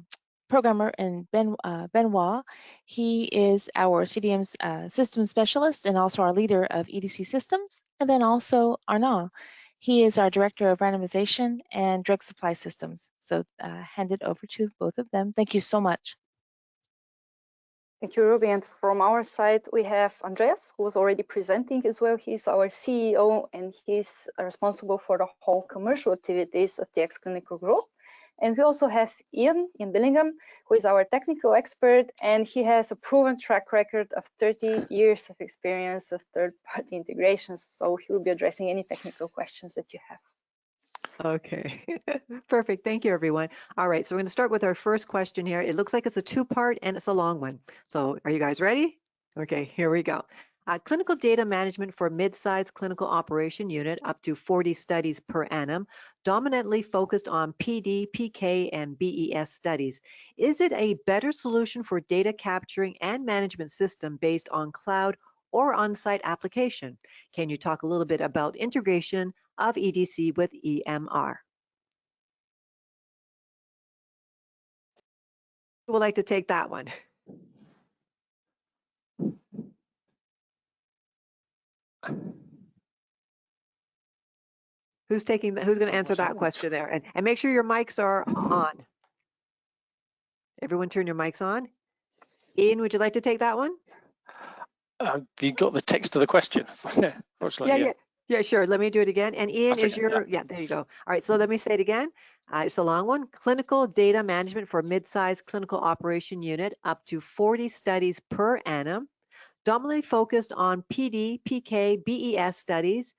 programmer and Benoit. He is our CDM system specialist and also our leader of EDC systems. And then also Arnaud. He is our director of randomization and drug supply systems. So hand it over to both of them. Thank you so much. Thank you, Ruby. And from our side, we have Andreas, who was already presenting as well. He's our CEO, and he's responsible for the whole commercial activities of the X-Clinical Group. And we also have Ian Billingham, who is our technical expert, and he has a proven track record of 30 years of experience of third-party integrations. So he will be addressing any technical questions that you have. Okay, perfect. Thank you, everyone. All right, so we're going to start with our first question here. It looks like it's a two-part and it's a long one. So are you guys ready? Okay, here we go. Clinical data management for mid-sized clinical operation unit up to 40 studies per annum, dominantly focused on PD, PK, and BES studies. Is it a better solution for data capturing and management system based on cloud or on-site application? Can you talk a little bit about integration of EDC with EMR? Who would like to take that one? Who's going to answer that question there? And make sure your mics are on. Everyone turn your mics on. Ian, would you like to take that one? You got the text of the question. Yeah, sure. Let me do it again. And Ian, is your, yeah, there you go. All right, so let me say it again. It's a long one. Clinical data management for mid-sized clinical operation unit up to 40 studies per annum, dominantly focused on PD, PK, BES studies.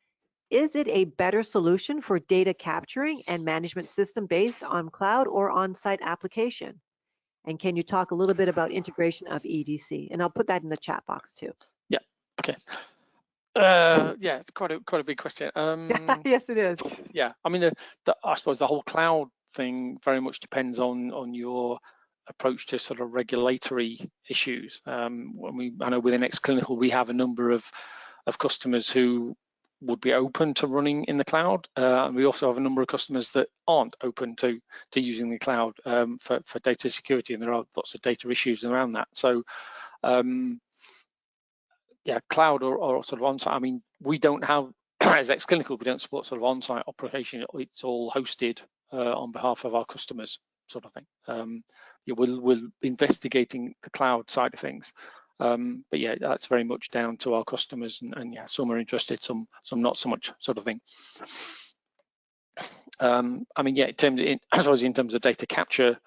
Is it a better solution for data capturing and management system based on cloud or on-site application? And can you talk a little bit about integration of EDC? And I'll put that in the chat box too. Yeah, okay. Yeah, it's quite a big question. Yes, it is. Yeah, I mean, I suppose the whole cloud thing very much depends on your approach to sort of regulatory issues. I know within X-Clinical we have a number of customers who would be open to running in the cloud, and we also have a number of customers that aren't open to using the cloud for data security, and there are lots of data issues around that. So yeah, cloud or sort of on-site. I mean, we don't have, as X-Clinical, we don't support sort of on-site operation. It's all hosted on behalf of our customers, sort of thing. Yeah, we're investigating the cloud side of things. But yeah, that's very much down to our customers, and yeah, some are interested, some not so much, sort of thing. I mean, yeah, I suppose in terms of data capture,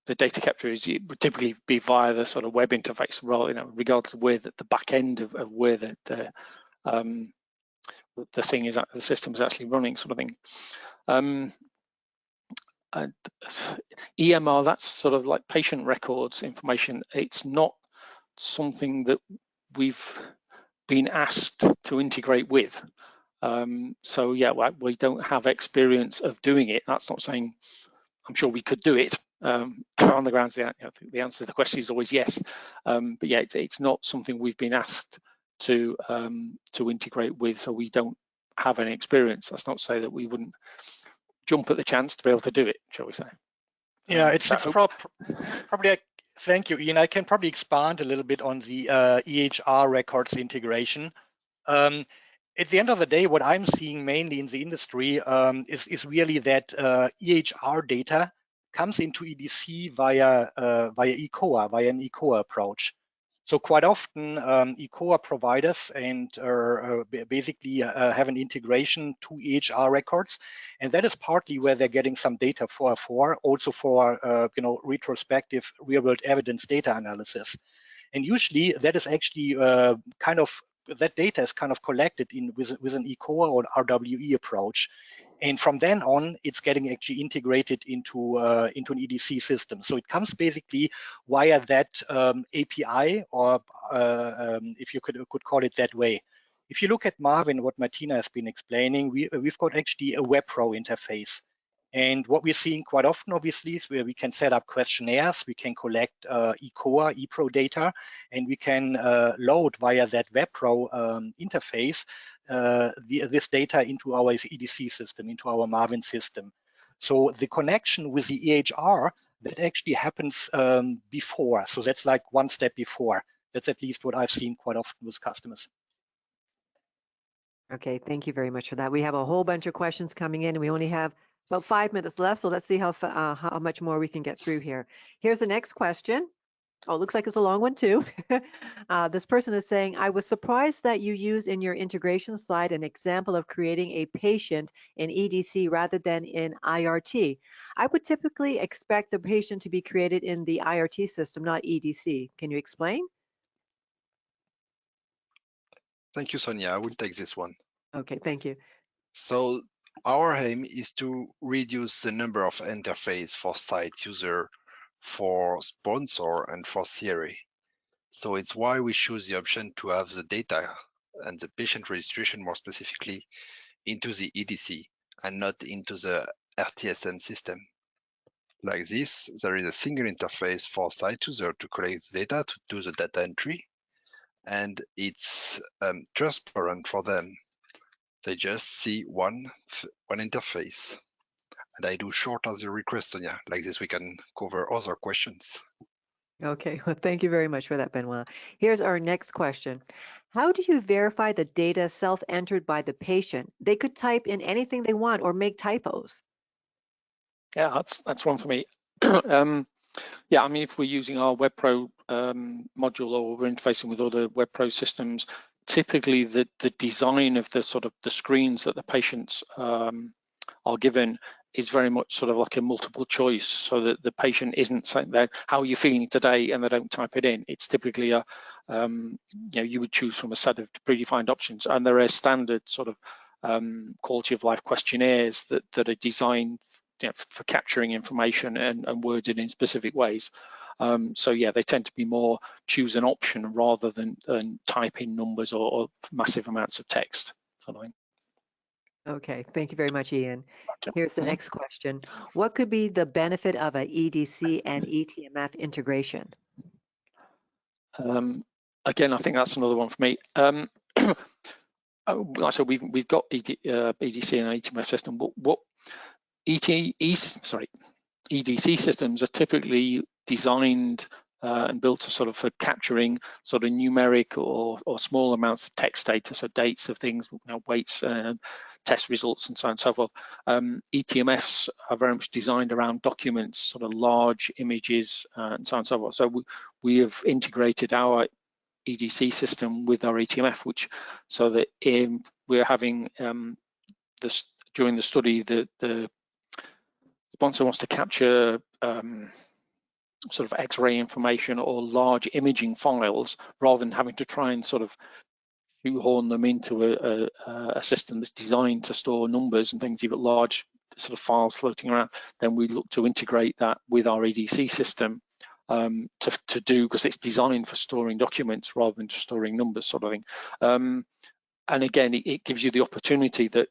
the data capture would typically be via the sort of web interface, rather, regardless of where the back end of where the thing is, the system is actually running, sort of thing. And EMR, that's sort of like patient records information. It's not something that we've been asked to integrate with. So yeah, we don't have experience of doing it. That's not saying, I'm sure we could do it. On the grounds, the answer to the question is always yes. But yeah, it's not something we've been asked to integrate with, so we don't have any experience. That's not to say that we wouldn't jump at the chance to be able to do it, shall we say? Yeah, it's probably. Thank you, Ian. I can probably expand a little bit on the EHR records integration. At the end of the day, what I'm seeing mainly in the industry is really that EHR data comes into EDC via ECOA, via an ECOA approach. So quite often, ECOA providers and basically have an integration to EHR records, and that is partly where they're getting some data also for retrospective real-world evidence data analysis. And usually that is actually that data is kind of collected with an ECOA or RWE approach. And from then on, it's getting actually integrated into an EDC system. So it comes basically via that API, or if you could call it that way. If you look at Marvin, what Martina has been explaining, we've got actually a WebPro interface. And what we're seeing quite often, obviously, is where we can set up questionnaires, we can collect ECOA, ePro data, and we can load via that WebPro interface this data into our EDC system, into our Marvin system. So the connection with the EHR, that actually happens before. So that's like one step before. That's at least what I've seen quite often with customers. Okay, thank you very much for that. We have a whole bunch of questions coming in, and we only have about 5 minutes left, so let's see how much more we can get through here. Here's the next question. Oh, it looks like it's a long one too. This person is saying, I was surprised that you use in your integration slide an example of creating a patient in EDC rather than in IRT. I would typically expect the patient to be created in the IRT system, not EDC. Can you explain? Thank you, Sonia. I will take this one. Okay, thank you. So our aim is to reduce the number of interfaces for site user, for sponsor, and for theory. So it's why we choose the option to have the data and the patient registration more specifically into the EDC and not into the RTSM system. Like this, there is a single interface for site user to collect data to do the data entry, and it's transparent for them. They just see one interface. And I do short as a request, Sonia. Like this, we can cover other questions. Okay, well, thank you very much for that, Benoit. Here's our next question. How do you verify the data self-entered by the patient? They could type in anything they want or make typos. Yeah, that's one for me. Yeah, I mean, if we're using our WebPro module or we're interfacing with other WebPro systems, typically the design of the sort of the screens that the patients are given is very much sort of like a multiple choice, so that the patient isn't saying that, how are you feeling today, and they don't type it in. It's typically a, you would choose from a set of predefined options, and there are standard sort of quality of life questionnaires that are designed for capturing information and worded in specific ways. So yeah, they tend to be more choose an option rather than type in numbers or massive amounts of text. Sort of thing. Okay, thank you very much, Ian. Here's the next question. What could be the benefit of a EDC and ETMF integration? Again, I think that's another one for me. So we've got EDC and ETMF system. What EDC systems are typically designed and built to sort of for capturing sort of numeric or small amounts of text data, so dates of things, weights, test results, and so on and so forth. ETMFs are very much designed around documents, sort of large images, and so on and so forth. So we have integrated our EDC system with our ETMF, which so that we're having this during the study, the sponsor wants to capture sort of X-ray information or large imaging files, rather than having to try and sort of shoehorn them into a system that's designed to store numbers and things. You've got large sort of files floating around. Then we look to integrate that with our EDC system to do, because it's designed for storing documents rather than just storing numbers, sort of thing. And again, it gives you the opportunity that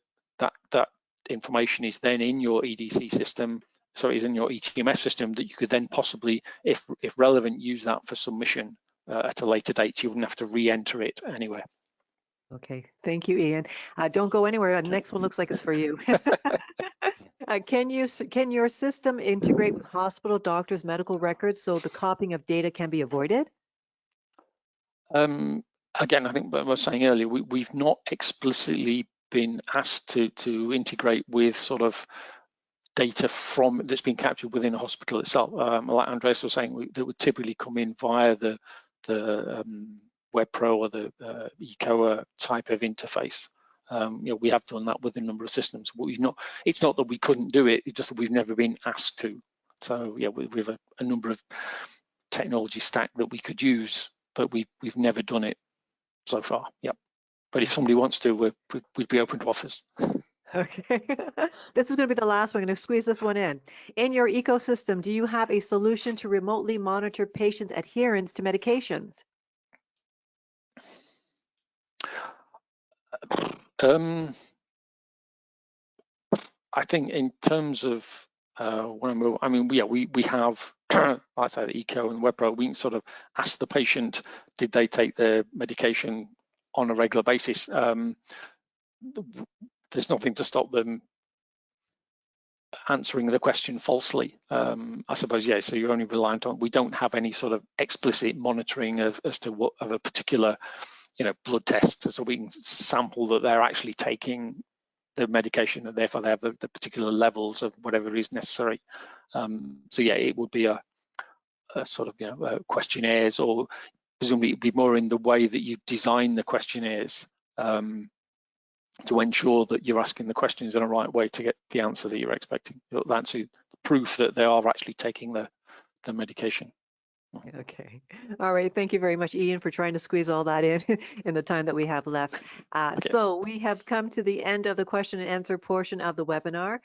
information is then in your EDC system, so it is in your ETMF system, that you could then possibly, if relevant, use that for submission at a later date. So you wouldn't have to re-enter it anywhere. Okay, thank you, Ian. Don't go anywhere. The next one looks like it's for you. Can your system integrate with hospital doctors' medical records so the copying of data can be avoided? Again, I think what I was saying earlier, we've not explicitly been asked to integrate with sort of data that's been captured within a hospital itself. Like Andreas was saying, that would typically come in via the WebPro or the eCOA type of interface. We have done that with a number of systems, but it's not that we couldn't do it, it's just that we've never been asked to. So yeah, we have a number of technology stack that we could use, but we've never done it so far. Yep. But if somebody wants to, we'd be open to offers. Okay, this is going to be the last one. I'm going to squeeze this one in. In your ecosystem, do you have a solution to remotely monitor patients' adherence to medications? I think in terms of we have, like I say, the eCO and WebPro. We can sort of ask the patient, did they take their medication on a regular basis? There's nothing to stop them answering the question falsely, I suppose. Yeah, so you're only reliant on, we don't have any sort of explicit monitoring as to what of a particular blood test, so we can sample that they're actually taking the medication, and therefore they have the particular levels of whatever is necessary. So yeah, it would be a sort of questionnaires, or presumably it'd be more in the way that you design the questionnaires to ensure that you're asking the questions in the right way to get the answer that you're expecting. That's proof that they are actually taking the medication. Okay. All right. Thank you very much, Ian, for trying to squeeze all that in the time that we have left. Okay. So we have come to the end of the question and answer portion of the webinar.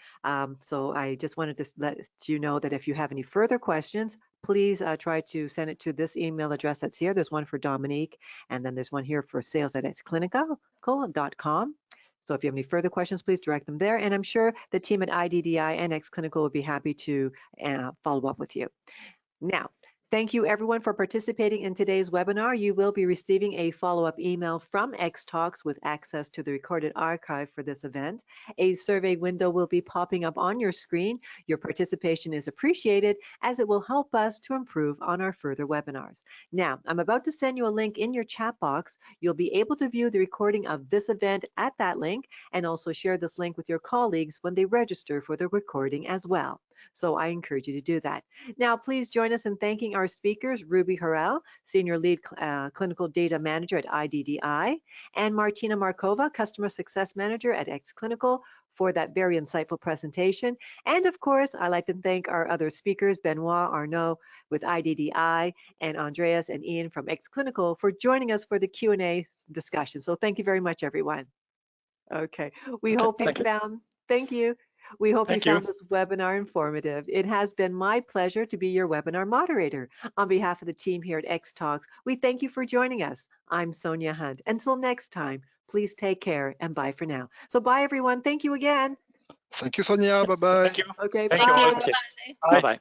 So I just wanted to let you know that if you have any further questions, please try to send it to this email address that's here. There's one for Dominique, and then there's one here for sales@xclinical.com. So if you have any further questions, please direct them there. And I'm sure the team at IDDI and xClinical would be happy to follow up with you. Now, thank you everyone for participating in today's webinar. You will be receiving a follow-up email from XTalks with access to the recorded archive for this event. A survey window will be popping up on your screen. Your participation is appreciated as it will help us to improve on our further webinars. Now, I'm about to send you a link in your chat box. You'll be able to view the recording of this event at that link and also share this link with your colleagues when they register for the recording as well. So I encourage you to do that. Now, please join us in thanking our speakers, Ruby Harrell, Senior Lead Clinical Data Manager at IDDI, and Martina Markova, Customer Success Manager at xClinical, for that very insightful presentation. And of course, I'd like to thank our other speakers, Benoit Arnaud with IDDI, and Andreas and Ian from xClinical for joining us for the Q&A discussion. So thank you very much, everyone. Okay, we hope you found, thank you. We hope you found this webinar informative. It has been my pleasure to be your webinar moderator. On behalf of the team here at XTalks, we thank you for joining us. I'm Sonia Hunt. Until next time, please take care and bye for now. So bye, everyone. Thank you again. Thank you, Sonia. Bye-bye. Thank you. Okay, Thank bye. you all. Bye. Bye. Bye-bye.